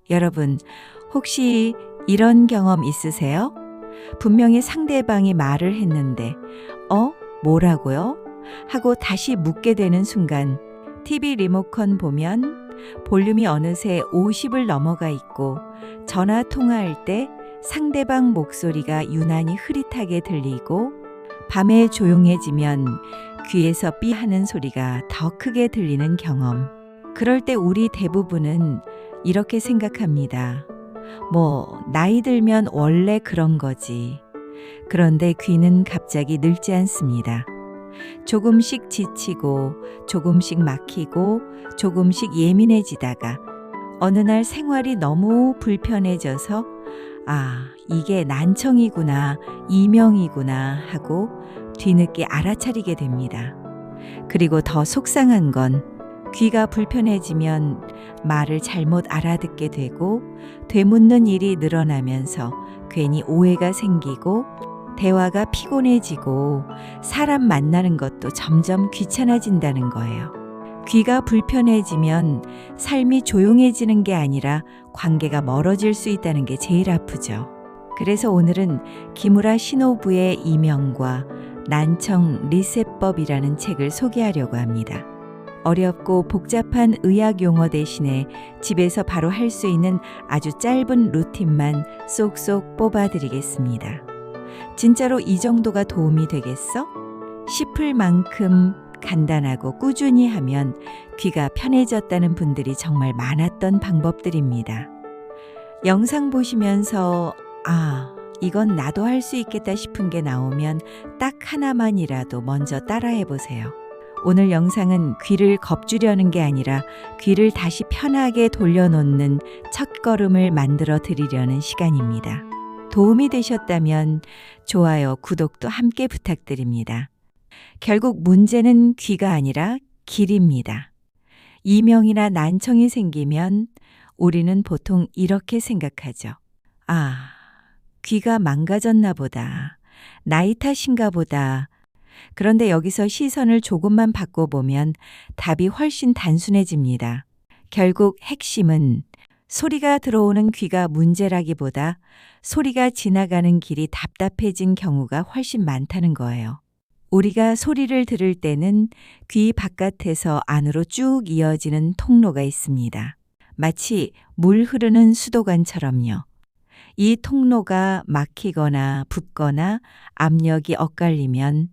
여러분, 혹시 이런 경험 있으세요? 분명히 상대방이 말을 했는데, 뭐라고요? 하고 다시 묻게 되는 순간, TV 리모컨 보면 볼륨이 어느새 50을 넘어가 있고, 전화 통화할 때 상대방 목소리가 유난히 흐릿하게 들리고, 밤에 조용해지면 귀에서 삐 하는 소리가 더 크게 들리는 경험. 그럴 때 우리 대부분은 이렇게 생각합니다. 나이 들면 원래 그런 거지. 그런데 귀는 갑자기 늙지 않습니다. 조금씩 지치고, 조금씩 막히고, 조금씩 예민해지다가 어느 날 생활이 너무 불편해져서 이게 난청이구나, 이명이구나 하고 뒤늦게 알아차리게 됩니다. 그리고 더 속상한 건 귀가 불편해지면 말을 잘못 알아듣게 되고 되묻는 일이 늘어나면서 괜히 오해가 생기고 대화가 피곤해지고 사람 만나는 것도 점점 귀찮아진다는 거예요. 귀가 불편해지면 삶이 조용해지는 게 아니라 관계가 멀어질 수 있다는 게 제일 아프죠. 그래서 오늘은 기무라 시노부의 이명과 난청 리셋법이라는 책을 소개하려고 합니다. 어렵고 복잡한 의학 용어 대신에 집에서 바로 할 수 있는 아주 짧은 루틴만 쏙쏙 뽑아드리겠습니다. 진짜로 이 정도가 도움이 되겠어? 싶을 만큼 간단하고 꾸준히 하면 귀가 편해졌다는 분들이 정말 많았던 방법들입니다. 영상 보시면서 이건 나도 할 수 있겠다 싶은 게 나오면 딱 하나만이라도 먼저 따라해 보세요. 오늘 영상은 귀를 겁주려는 게 아니라 귀를 다시 편하게 돌려놓는 첫걸음을 만들어 드리려는 시간입니다. 도움이 되셨다면 좋아요, 구독도 함께 부탁드립니다. 결국 문제는 귀가 아니라 길입니다. 이명이나 난청이 생기면 우리는 보통 이렇게 생각하죠. 귀가 망가졌나 보다. 나이 탓인가 보다. 그런데 여기서 시선을 조금만 바꿔보면 답이 훨씬 단순해집니다. 결국 핵심은 소리가 들어오는 귀가 문제라기보다 소리가 지나가는 길이 답답해진 경우가 훨씬 많다는 거예요. 우리가 소리를 들을 때는 귀 바깥에서 안으로 쭉 이어지는 통로가 있습니다. 마치 물 흐르는 수도관처럼요. 이 통로가 막히거나 붓거나 압력이 엇갈리면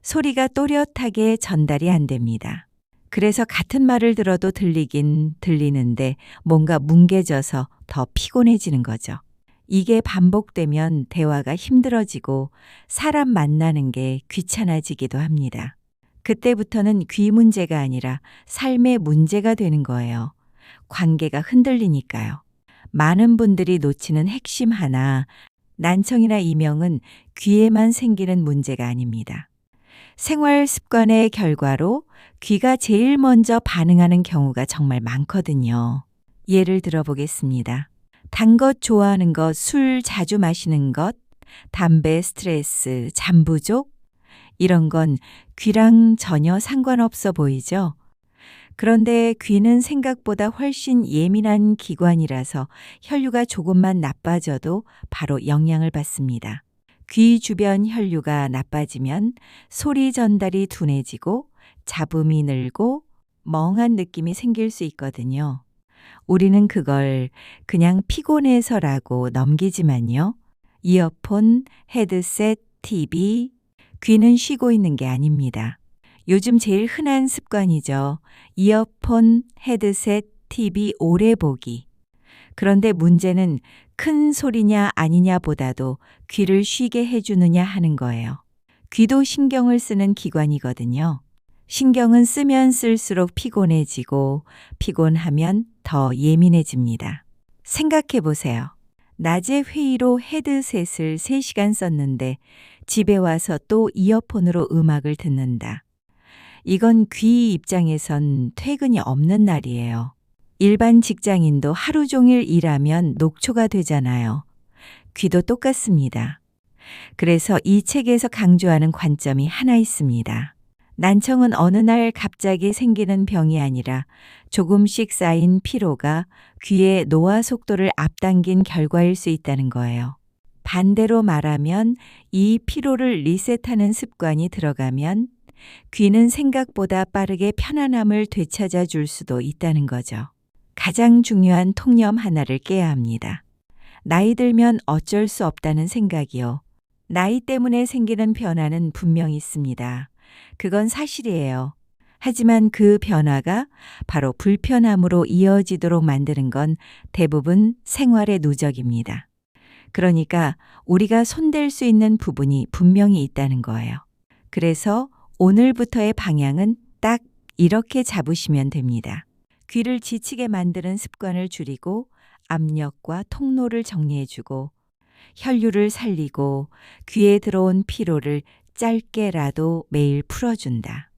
소리가 또렷하게 전달이 안 됩니다. 그래서 같은 말을 들어도 들리긴 들리는데 뭔가 뭉개져서 더 피곤해지는 거죠. 이게 반복되면 대화가 힘들어지고 사람 만나는 게 귀찮아지기도 합니다. 그때부터는 귀 문제가 아니라 삶의 문제가 되는 거예요. 관계가 흔들리니까요. 많은 분들이 놓치는 핵심 하나, 난청이나 이명은 귀에만 생기는 문제가 아닙니다. 생활 습관의 결과로 귀가 제일 먼저 반응하는 경우가 정말 많거든요. 예를 들어보겠습니다. 단 것 좋아하는 것, 술 자주 마시는 것, 담배, 스트레스, 잠 부족 이런 건 귀랑 전혀 상관없어 보이죠? 그런데 귀는 생각보다 훨씬 예민한 기관이라서 혈류가 조금만 나빠져도 바로 영향을 받습니다. 귀 주변 혈류가 나빠지면 소리 전달이 둔해지고 잡음이 늘고 멍한 느낌이 생길 수 있거든요. 우리는 그걸 그냥 피곤해서라고 넘기지만요. 이어폰, 헤드셋, TV, 귀는 쉬고 있는 게 아닙니다. 요즘 제일 흔한 습관이죠. 이어폰, 헤드셋, TV 오래 보기. 그런데 문제는 큰 소리냐 아니냐 보다도 귀를 쉬게 해주느냐 하는 거예요. 귀도 신경을 쓰는 기관이거든요. 신경은 쓰면 쓸수록 피곤해지고 피곤하면 더 예민해집니다. 생각해 보세요. 낮에 회의로 헤드셋을 3시간 썼는데 집에 와서 또 이어폰으로 음악을 듣는다. 이건 귀 입장에선 퇴근이 없는 날이에요. 일반 직장인도 하루 종일 일하면 녹초가 되잖아요. 귀도 똑같습니다. 그래서 이 책에서 강조하는 관점이 하나 있습니다. 난청은 어느 날 갑자기 생기는 병이 아니라 조금씩 쌓인 피로가 귀의 노화 속도를 앞당긴 결과일 수 있다는 거예요. 반대로 말하면 이 피로를 리셋하는 습관이 들어가면 귀는 생각보다 빠르게 편안함을 되찾아 줄 수도 있다는 거죠. 가장 중요한 통념 하나를 깨야 합니다. 나이 들면 어쩔 수 없다는 생각이요. 나이 때문에 생기는 변화는 분명히 있습니다. 그건 사실이에요. 하지만 그 변화가 바로 불편함으로 이어지도록 만드는 건 대부분 생활의 누적입니다. 그러니까 우리가 손댈 수 있는 부분이 분명히 있다는 거예요. 그래서 오늘부터의 방향은 딱 이렇게 잡으시면 됩니다. 귀를 지치게 만드는 습관을 줄이고 압력과 통로를 정리해주고 혈류를 살리고 귀에 들어온 피로를 짧게라도 매일 풀어준다.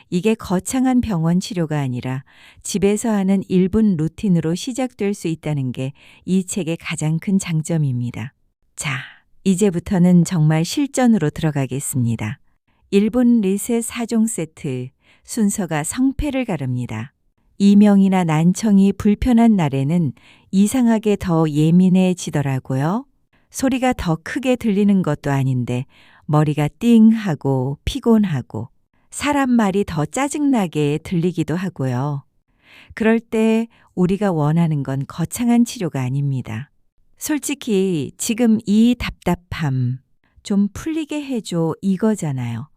이게 거창한 병원 치료가 아니라 집에서 하는 1분 루틴으로 시작될 수 있다는 게 이 책의 가장 큰 장점입니다. 자, 이제부터는 정말 실전으로 들어가겠습니다. 1분 리셋 4종 세트, 순서가 성패를 가릅니다. 이명이나 난청이 불편한 날에는 이상하게 더 예민해지더라고요. 소리가 더 크게 들리는 것도 아닌데 머리가 띵하고 피곤하고 사람 말이 더 짜증나게 들리기도 하고요. 그럴 때 우리가 원하는 건 거창한 치료가 아닙니다. 솔직히 지금 이 답답함 좀 풀리게 해줘 이거잖아요.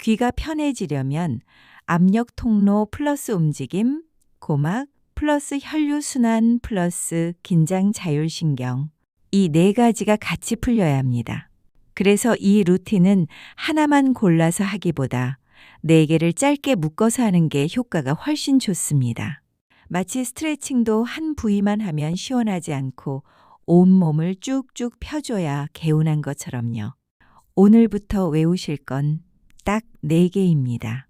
귀가 편해지려면 압력 통로 플러스 움직임, 고막 플러스 혈류순환 플러스 긴장 자율신경 이 네 가지가 같이 풀려야 합니다. 그래서 이 루틴은 하나만 골라서 하기보다 네 개를 짧게 묶어서 하는 게 효과가 훨씬 좋습니다. 마치 스트레칭도 한 부위만 하면 시원하지 않고 온몸을 쭉쭉 펴줘야 개운한 것처럼요. 오늘부터 외우실 건 딱 4개입니다.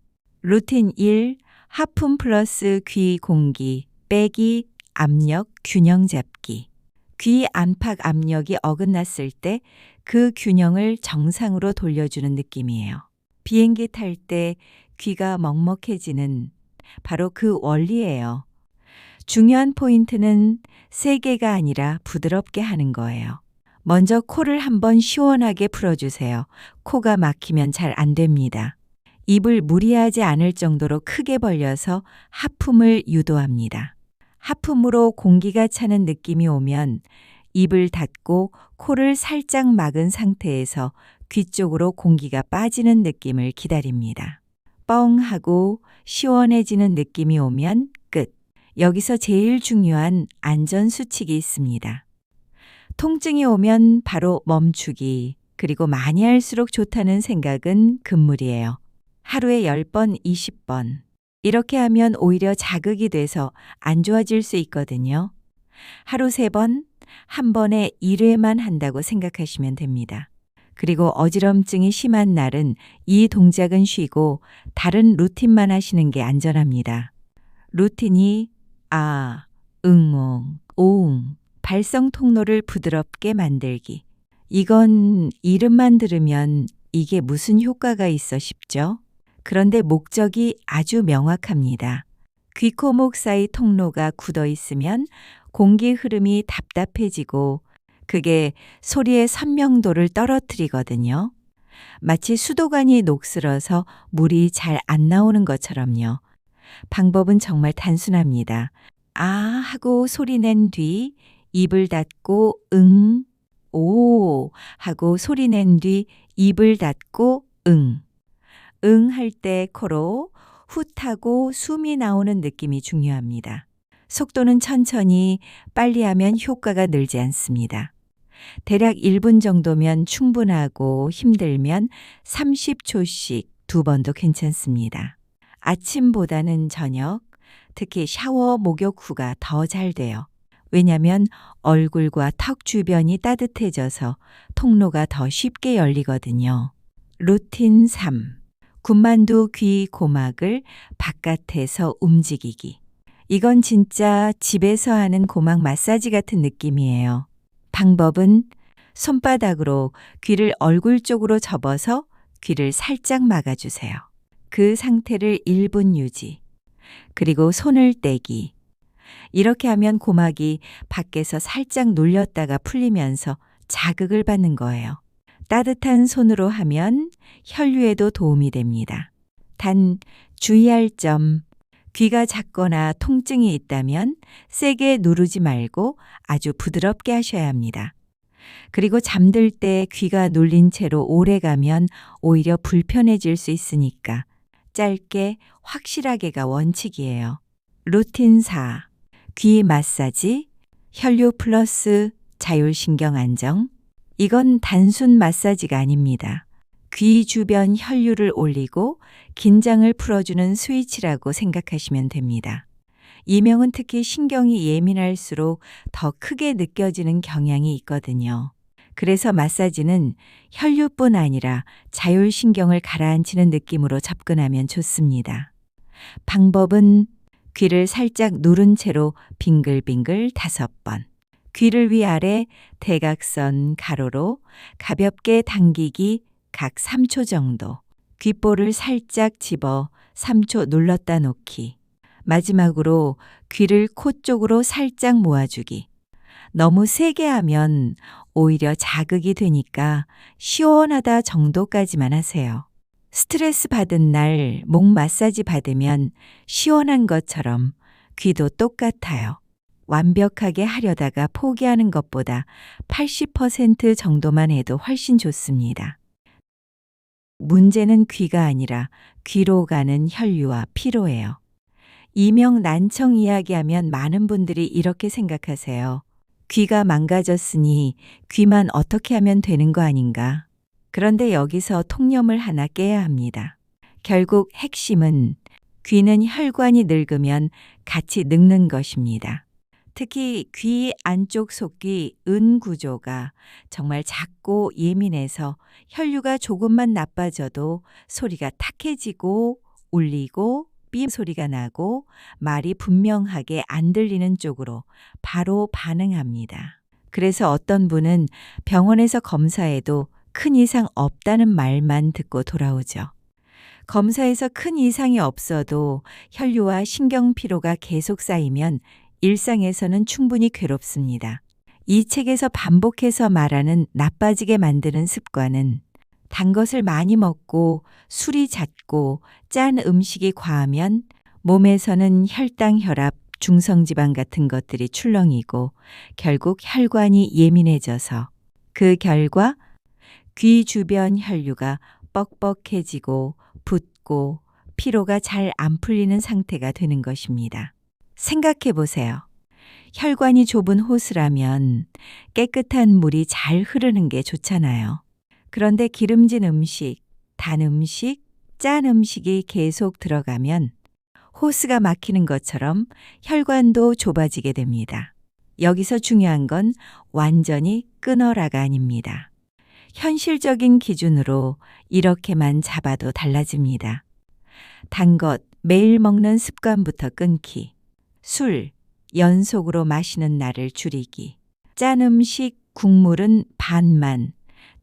루틴 1, 하품 플러스 귀 공기 빼기 압력 균형 잡기. 귀 안팎 압력이 어긋났을 때 그 균형을 정상으로 돌려주는 느낌이에요. 비행기 탈 때 귀가 먹먹해지는 바로 그 원리예요. 중요한 포인트는 세게가 아니라 부드럽게 하는 거예요. 먼저 코를 한번 시원하게 풀어주세요. 코가 막히면 잘 안 됩니다. 입을 무리하지 않을 정도로 크게 벌려서 하품을 유도합니다. 하품으로 공기가 차는 느낌이 오면 입을 닫고 코를 살짝 막은 상태에서 귀 쪽으로 공기가 빠지는 느낌을 기다립니다. 뻥 하고 시원해지는 느낌이 오면 끝. 여기서 제일 중요한 안전수칙이 있습니다. 통증이 오면 바로 멈추기, 그리고 많이 할수록 좋다는 생각은 금물이에요. 하루에 10번, 20번. 이렇게 하면 오히려 자극이 돼서 안 좋아질 수 있거든요. 하루 3번, 한 번에 1회만 한다고 생각하시면 됩니다. 그리고 어지럼증이 심한 날은 이 동작은 쉬고 다른 루틴만 하시는 게 안전합니다. 루틴이 아, 응옹, 오응, 발성 통로를 부드럽게 만들기. 이건 이름만 들으면 이게 무슨 효과가 있어 싶죠? 그런데 목적이 아주 명확합니다. 귀, 코, 목 사이 통로가 굳어 있으면 공기 흐름이 답답해지고 그게 소리의 선명도를 떨어뜨리거든요. 마치 수도관이 녹슬어서 물이 잘 안 나오는 것처럼요. 방법은 정말 단순합니다. 아 하고 소리 낸 뒤 입을 닫고 응, 오 하고 소리 낸 뒤 입을 닫고 응. 응 할 때 코로 훗하고 숨이 나오는 느낌이 중요합니다. 속도는 천천히, 빨리 하면 효과가 늘지 않습니다. 대략 1분 정도면 충분하고 힘들면 30초씩 2번도 괜찮습니다. 아침보다는 저녁, 특히 샤워 목욕 후가 더 잘 돼요. 왜냐하면 얼굴과 턱 주변이 따뜻해져서 통로가 더 쉽게 열리거든요. 루틴 3. 군만두 귀 고막을 바깥에서 움직이기. 이건 진짜 집에서 하는 고막 마사지 같은 느낌이에요. 방법은 손바닥으로 귀를 얼굴 쪽으로 접어서 귀를 살짝 막아주세요. 그 상태를 1분 유지. 그리고 손을 떼기. 이렇게 하면 고막이 밖에서 살짝 눌렸다가 풀리면서 자극을 받는 거예요. 따뜻한 손으로 하면 혈류에도 도움이 됩니다. 단 주의할 점, 귀가 작거나 통증이 있다면 세게 누르지 말고 아주 부드럽게 하셔야 합니다. 그리고 잠들 때 귀가 눌린 채로 오래 가면 오히려 불편해질 수 있으니까 짧게 확실하게가 원칙이에요. 루틴 4. 귀 마사지, 혈류 플러스 자율신경 안정. 이건 단순 마사지가 아닙니다. 귀 주변 혈류를 올리고 긴장을 풀어주는 스위치라고 생각하시면 됩니다. 이명은 특히 신경이 예민할수록 더 크게 느껴지는 경향이 있거든요. 그래서 마사지는 혈류뿐 아니라 자율신경을 가라앉히는 느낌으로 접근하면 좋습니다. 방법은 귀를 살짝 누른 채로 빙글빙글 5번. 귀를 위아래 대각선 가로로 가볍게 당기기 각 3초 정도. 귓볼을 살짝 집어 3초 눌렀다 놓기. 마지막으로 귀를 코 쪽으로 살짝 모아주기. 너무 세게 하면 오히려 자극이 되니까 시원하다 정도까지만 하세요. 스트레스 받은 날 목 마사지 받으면 시원한 것처럼 귀도 똑같아요. 완벽하게 하려다가 포기하는 것보다 80% 정도만 해도 훨씬 좋습니다. 문제는 귀가 아니라 귀로 가는 혈류와 피로예요. 이명 난청 이야기하면 많은 분들이 이렇게 생각하세요. 귀가 망가졌으니 귀만 어떻게 하면 되는 거 아닌가? 그런데 여기서 통념을 하나 깨야 합니다. 결국 핵심은 귀는 혈관이 늙으면 같이 늙는 것입니다. 특히 귀 안쪽 속귀 은 구조가 정말 작고 예민해서 혈류가 조금만 나빠져도 소리가 탁해지고 울리고 삐 소리가 나고 말이 분명하게 안 들리는 쪽으로 바로 반응합니다. 그래서 어떤 분은 병원에서 검사해도 큰 이상 없다는 말만 듣고 돌아오죠. 검사에서 큰 이상이 없어도 혈류와 신경 피로가 계속 쌓이면 일상에서는 충분히 괴롭습니다. 이 책에서 반복해서 말하는 나빠지게 만드는 습관은 단 것을 많이 먹고 술이 잦고 짠 음식이 과하면 몸에서는 혈당, 혈압, 중성지방 같은 것들이 출렁이고 결국 혈관이 예민해져서 그 결과 귀 주변 혈류가 뻑뻑해지고 붓고 피로가 잘 안 풀리는 상태가 되는 것입니다. 생각해 보세요. 혈관이 좁은 호스라면 깨끗한 물이 잘 흐르는 게 좋잖아요. 그런데 기름진 음식, 단 음식, 짠 음식이 계속 들어가면 호스가 막히는 것처럼 혈관도 좁아지게 됩니다. 여기서 중요한 건 완전히 끊어라가 아닙니다. 현실적인 기준으로 이렇게만 잡아도 달라집니다. 단 것 매일 먹는 습관부터 끊기, 술 연속으로 마시는 날을 줄이기, 짠 음식, 국물은 반만.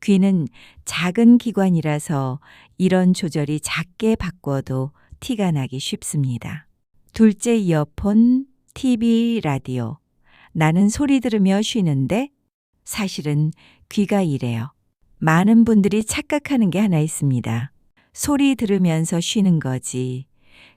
귀는 작은 기관이라서 이런 조절이 작게 바꿔도 티가 나기 쉽습니다. 둘째 이어폰, TV, 라디오. 나는 소리 들으며 쉬는데 사실은 귀가 이래요. 많은 분들이 착각하는 게 하나 있습니다. 소리 들으면서 쉬는 거지.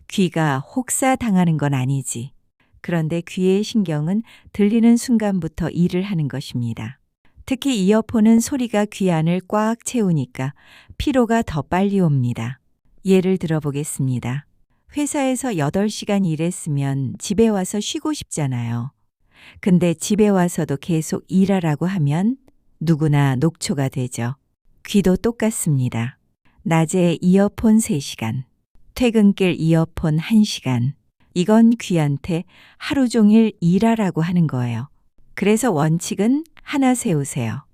귀가 혹사당하는 건 아니지. 그런데 귀의 신경은 들리는 순간부터 일을 하는 것입니다. 특히 이어폰은 소리가 귀 안을 꽉 채우니까 피로가 더 빨리 옵니다. 예를 들어 보겠습니다. 회사에서 8시간 일했으면 집에 와서 쉬고 싶잖아요. 근데 집에 와서도 계속 일하라고 하면 누구나 녹초가 되죠. 귀도 똑같습니다. 낮에 이어폰 3시간, 퇴근길 이어폰 1시간. 이건 귀한테 하루 종일 일하라고 하는 거예요. 그래서 원칙은 하나 세우세요.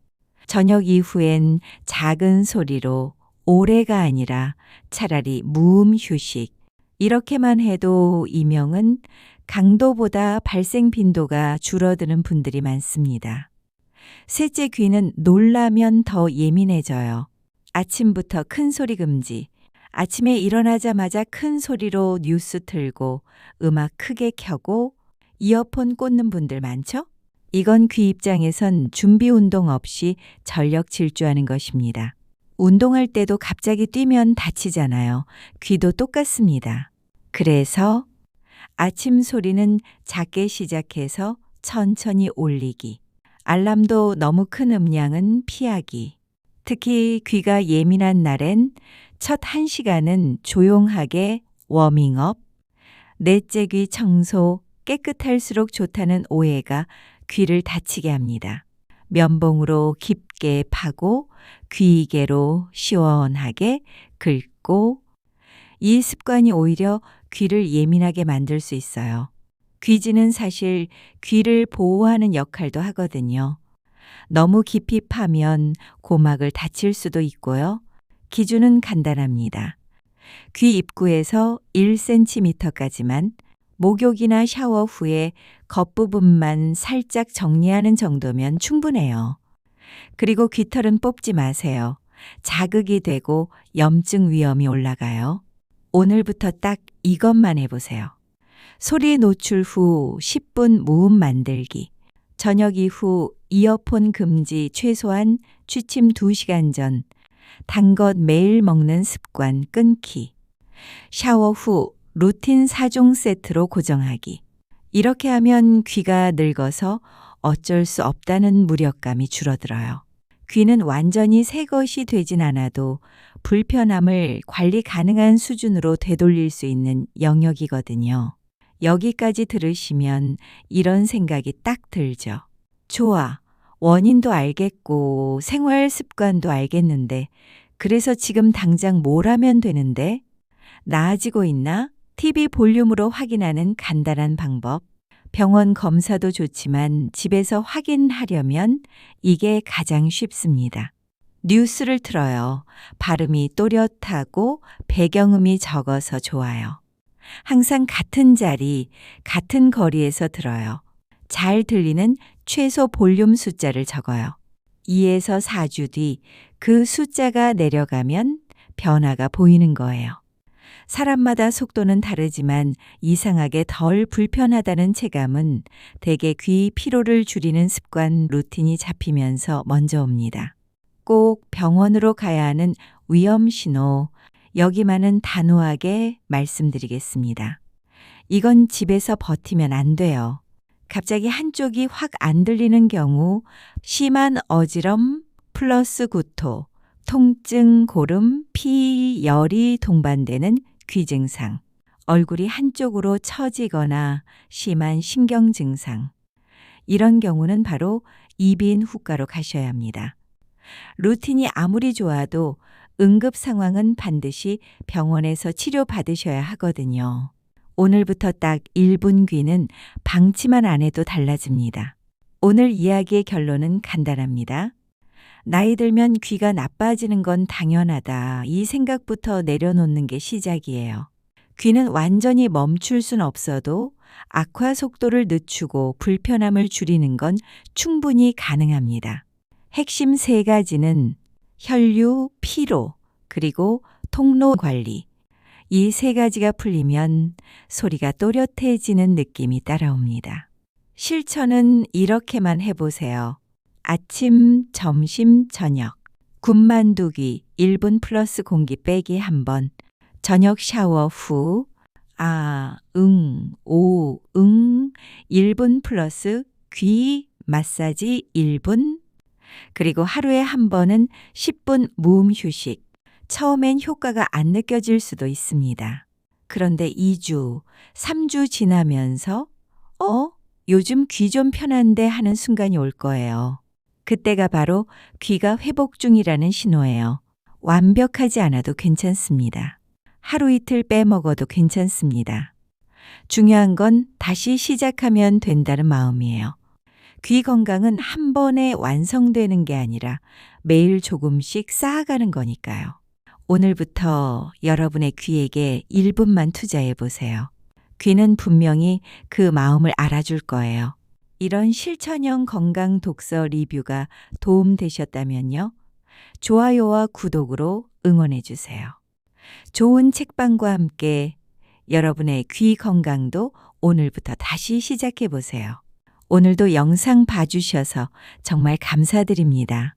저녁 이후엔 작은 소리로 오래가 아니라 차라리 무음 휴식. 이렇게만 해도 이명은 강도보다 발생 빈도가 줄어드는 분들이 많습니다. 셋째 귀는 놀라면 더 예민해져요. 아침부터 큰 소리 금지, 아침에 일어나자마자 큰 소리로 뉴스 틀고 음악 크게 켜고 이어폰 꽂는 분들 많죠? 이건 귀 입장에선 준비 운동 없이 전력 질주하는 것입니다. 운동할 때도 갑자기 뛰면 다치잖아요. 귀도 똑같습니다. 그래서 아침 소리는 작게 시작해서 천천히 올리기. 알람도 너무 큰 음량은 피하기. 특히 귀가 예민한 날엔 첫 1시간은 조용하게 워밍업, 넷째 귀 청소, 깨끗할수록 좋다는 오해가 귀를 다치게 합니다. 면봉으로 깊게 파고 귀이개로 시원하게 긁고 이 습관이 오히려 귀를 예민하게 만들 수 있어요. 귀지는 사실 귀를 보호하는 역할도 하거든요. 너무 깊이 파면 고막을 다칠 수도 있고요. 기준은 간단합니다. 귀 입구에서 1cm까지만 목욕이나 샤워 후에 겉부분만 살짝 정리하는 정도면 충분해요. 그리고 귀털은 뽑지 마세요. 자극이 되고 염증 위험이 올라가요. 오늘부터 딱 이것만 해보세요. 소리 노출 후 10분 무음 만들기. 저녁 이후 이어폰 금지 최소한 취침 2시간 전. 단 것 매일 먹는 습관 끊기. 샤워 후 루틴 4종 세트로 고정하기. 이렇게 하면 귀가 늙어서 어쩔 수 없다는 무력감이 줄어들어요. 귀는 완전히 새 것이 되진 않아도 불편함을 관리 가능한 수준으로 되돌릴 수 있는 영역이거든요. 여기까지 들으시면 이런 생각이 딱 들죠. 좋아. 원인도 알겠고 생활 습관도 알겠는데 그래서 지금 당장 뭘 하면 되는데? 나아지고 있나? TV 볼륨으로 확인하는 간단한 방법. 병원 검사도 좋지만 집에서 확인하려면 이게 가장 쉽습니다. 뉴스를 틀어요. 발음이 또렷하고 배경음이 적어서 좋아요. 항상 같은 자리, 같은 거리에서 들어요. 잘 들리는 최소 볼륨 숫자를 적어요. 2에서 4주 뒤 그 숫자가 내려가면 변화가 보이는 거예요. 사람마다 속도는 다르지만 이상하게 덜 불편하다는 체감은 대개 귀 피로를 줄이는 습관 루틴이 잡히면서 먼저 옵니다. 꼭 병원으로 가야 하는 위험 신호, 여기만은 단호하게 말씀드리겠습니다. 이건 집에서 버티면 안 돼요. 갑자기 한쪽이 확 안 들리는 경우 심한 어지럼 플러스 구토, 통증, 고름, 피, 열이 동반되는 귀 증상, 얼굴이 한쪽으로 처지거나 심한 신경 증상. 이런 경우는 바로 이비인 후과로 가셔야 합니다. 루틴이 아무리 좋아도 응급 상황은 반드시 병원에서 치료받으셔야 하거든요. 오늘부터 딱 1분 귀는 방치만 안 해도 달라집니다. 오늘 이야기의 결론은 간단합니다. 나이 들면 귀가 나빠지는 건 당연하다. 이 생각부터 내려놓는 게 시작이에요. 귀는 완전히 멈출 순 없어도 악화 속도를 늦추고 불편함을 줄이는 건 충분히 가능합니다. 핵심 3가지는 혈류, 피로, 그리고 통로 관리. 이 3가지가 풀리면 소리가 또렷해지는 느낌이 따라옵니다. 실천은 이렇게만 해보세요. 아침, 점심, 저녁. 군만두기 1분 플러스 공기 빼기 1번. 저녁 샤워 후 응, 1분 플러스 귀 마사지 1분. 그리고 하루에 1번은 10분 무음 휴식. 처음엔 효과가 안 느껴질 수도 있습니다. 그런데 2주, 3주 지나면서 요즘 귀 좀 편한데 하는 순간이 올 거예요. 그때가 바로 귀가 회복 중이라는 신호예요. 완벽하지 않아도 괜찮습니다. 하루 이틀 빼먹어도 괜찮습니다. 중요한 건 다시 시작하면 된다는 마음이에요. 귀 건강은 한 번에 완성되는 게 아니라 매일 조금씩 쌓아가는 거니까요. 오늘부터 여러분의 귀에게 1분만 투자해 보세요. 귀는 분명히 그 마음을 알아줄 거예요. 이런 실천형 건강 독서 리뷰가 도움되셨다면요. 좋아요와 구독으로 응원해 주세요. 좋은 책방과 함께 여러분의 귀 건강도 오늘부터 다시 시작해 보세요. 오늘도 영상 봐주셔서 정말 감사드립니다.